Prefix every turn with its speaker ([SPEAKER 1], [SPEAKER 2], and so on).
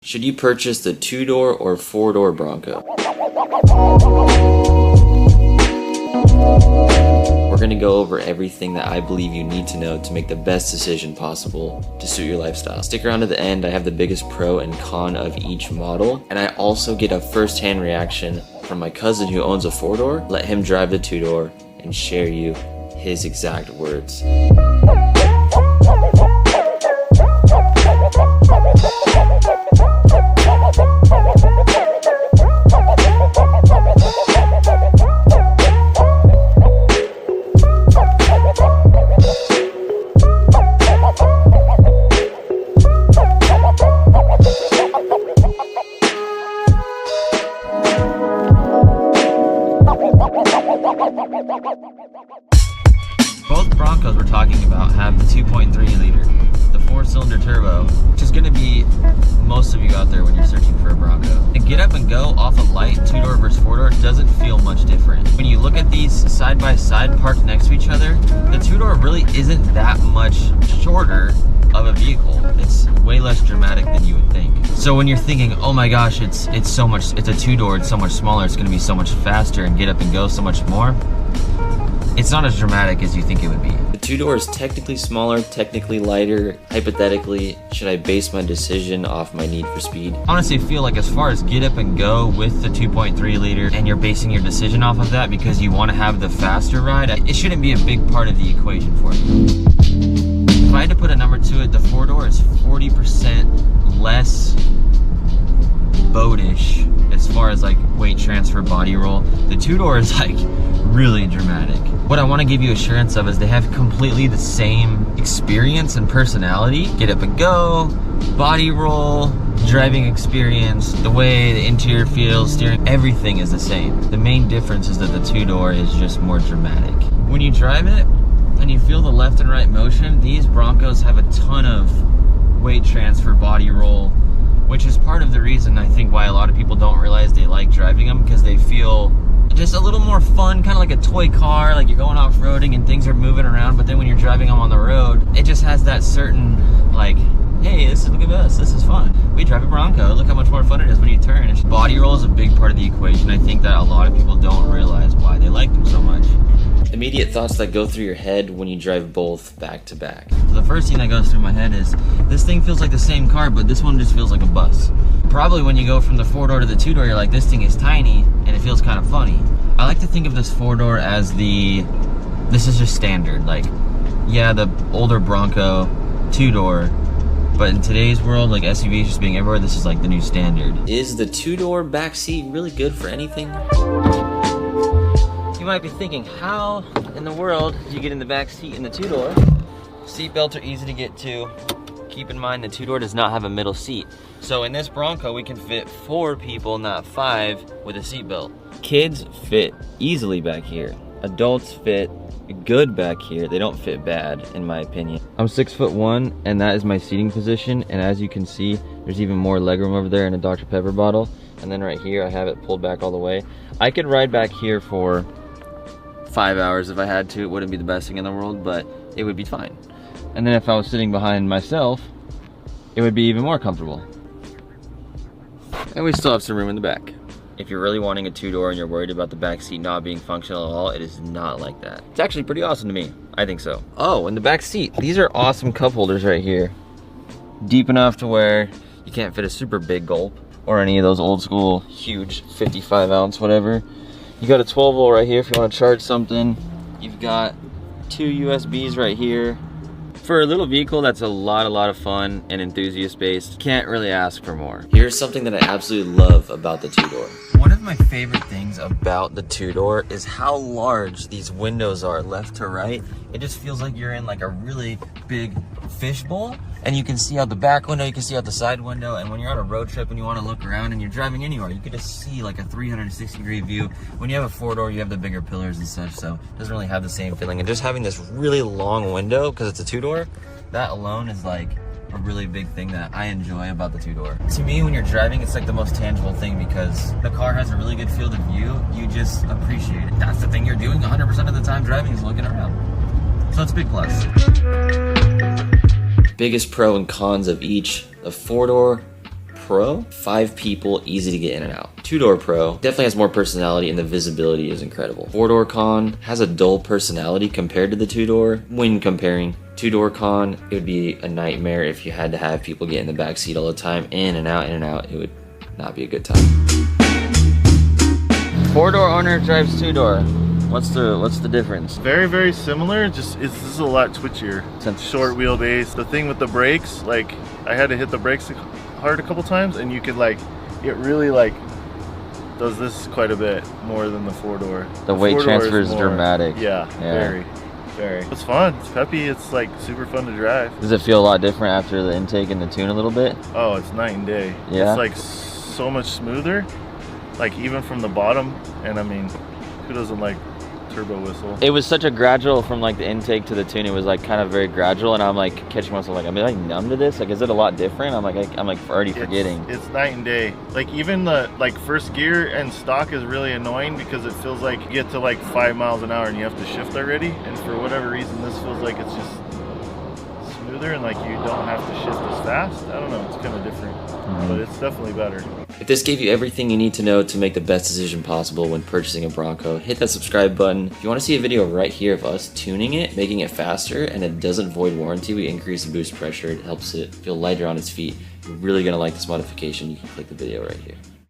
[SPEAKER 1] Should you purchase the 2-door or 4-door Bronco? We're going to go over everything that I believe you need to know to make the best decision possible to suit your lifestyle. Stick around to the end. I have the biggest pro and con of each model, and I also get a first-hand reaction from my cousin who owns a 4-door. Let him drive the 2-door and share you his exact words. Both Broncos we're talking about have the 2.3 liter, the 4-cylinder turbo, which is going to be most of you out there when you're searching for a Bronco. The get up and go off a light 2-door versus 4-door doesn't feel much different. When you look at these side by side parked next to each other, the 2-door really isn't that much shorter of a vehicle. It's way less dramatic than you would think. So when you're thinking, oh my gosh, it's a 2-door, it's so much smaller, it's going to be so much faster and get up and go so much more, it's not as dramatic as you think it would be. The 2-door is technically smaller, technically lighter. Hypothetically, should I base my decision off my need for speed? Honestly, I feel like as far as get up and go with the 2.3 liter, and you're basing your decision off of that because you want to have the faster ride, it shouldn't be a big part of the equation for you. If I had to put a number to it, the 4-door is 40% less boatish as far as like weight transfer, body roll. The 2-door is like really dramatic. What I want to give you assurance of is they have completely the same experience and personality. Get up and go, body roll, driving experience, the way the interior feels, steering, everything is the same. The main difference is that the 2-door is just more dramatic. When you drive it and you feel the left and right motion, these Broncos have a ton of weight transfer, body roll, which is part of the reason I think why a lot of people don't realize they like driving them, because they feel just a little more fun, kind of like a toy car, like you're going off-roading and things are moving around, but then when you're driving them on the road, it just has that certain, like, hey, look at us, this is fun. We drive a Bronco, look how much more fun it is when you turn. And body roll is a big part of the equation. I think that a lot of people don't realize why they like them so much. Immediate thoughts that go through your head when you drive both back to back. So the first thing that goes through my head is, this thing feels like the same car, but this one just feels like a bus. Probably when you go from the 4-door to the 2-door, you're like, this thing is tiny and it feels kind of funny. I like to think of this 4-door as this is just standard. Like, yeah, the older Bronco 2-door, but in today's world, like SUVs just being everywhere, this is like the new standard. Is the 2-door back seat really good for anything? You might be thinking, how in the world do you get in the back seat in the 2-door? Seat belts are easy to get to. Keep in mind the 2-door does not have a middle seat. So in this Bronco, we can fit 4 people, not 5, with a seat belt. Kids fit easily back here. Adults fit good back here. They don't fit bad, in my opinion. I'm 6'1", and that is my seating position. And as you can see, there's even more legroom over there in a Dr. Pepper bottle. And then right here, I have it pulled back all the way. I could ride back here for 5 hours if I had to. It wouldn't be the best thing in the world, but it would be fine. And then if I was sitting behind myself, it would be even more comfortable. And we still have some room in the back. If you're really wanting a 2-door and you're worried about the back seat not being functional at all, it is not like that. It's actually pretty awesome to me. I think so. Oh, and the back seat. These are awesome cup holders right here. Deep enough to where you can't fit a super big gulp or any of those old school huge 55 ounce whatever. You got a 12 volt right here if you want to charge something. You've got 2 USBs right here. For a little vehicle that's a lot of fun and enthusiast based, can't really ask for more. Here's something that I absolutely love about the 2-door. One of my favorite things about the 2-door is how large these windows are left to right. It just feels like you're in like a really big fishbowl, and you can see out the back window, you can see out the side window, and when you're on a road trip and you want to look around and you're driving anywhere, you can just see like a 360-degree view. When you have a 4-door, you have the bigger pillars and such, so it doesn't really have the same feeling. And just having this really long window, because it's a 2-door, that alone is like a really big thing that I enjoy about the 2-door. To me, when you're driving, it's like the most tangible thing, because the car has a really good field of view. You just appreciate it. That's the thing you're doing 100% of the time driving, is looking around. So it's a big plus. Biggest pro and cons of each. The 4-door, Pro, 5 people, easy to get in and out. 2-door Pro definitely has more personality and the visibility is incredible. 4-door Con has a dull personality compared to the 2-door. When comparing 2-door Con, it would be a nightmare if you had to have people get in the back seat all the time, in and out, it would not be a good time. 4-door owner drives 2-door. What's the difference?
[SPEAKER 2] Very, very similar, just this is a lot twitchier. Short wheelbase. The thing with the brakes, like I had to hit the brakes hard a couple times and you could like, it really like does this quite a bit more than the 4-door.
[SPEAKER 1] The weight transfer is dramatic.
[SPEAKER 2] Yeah, very. It's fun, it's peppy, it's like super fun to drive.
[SPEAKER 1] Does it feel a lot different after the intake and the tune a little bit?
[SPEAKER 2] Oh, it's night and day.
[SPEAKER 1] Yeah.
[SPEAKER 2] It's like so much smoother, like even from the bottom, and I mean, who doesn't like turbo whistle?
[SPEAKER 1] It was such a gradual from like the intake to the tune. It was like kind of very gradual, and I'm like catching myself like, I'm like numb to this. Like, is it a lot different? I'm like already forgetting.
[SPEAKER 2] It's night and day. Like even the like first gear and stock is really annoying because it feels like you get to like 5 miles an hour and you have to shift already. And for whatever reason, this feels like it's just smoother and like you don't have to shift as fast. I don't know. It's kind of different, but it's definitely better.
[SPEAKER 1] If this gave you everything you need to know to make the best decision possible when purchasing a Bronco, hit that subscribe button. If you want to see a video right here of us tuning it, making it faster, and it doesn't void warranty, we increase and boost pressure. It helps it feel lighter on its feet. You're really going to like this modification. You can click the video right here.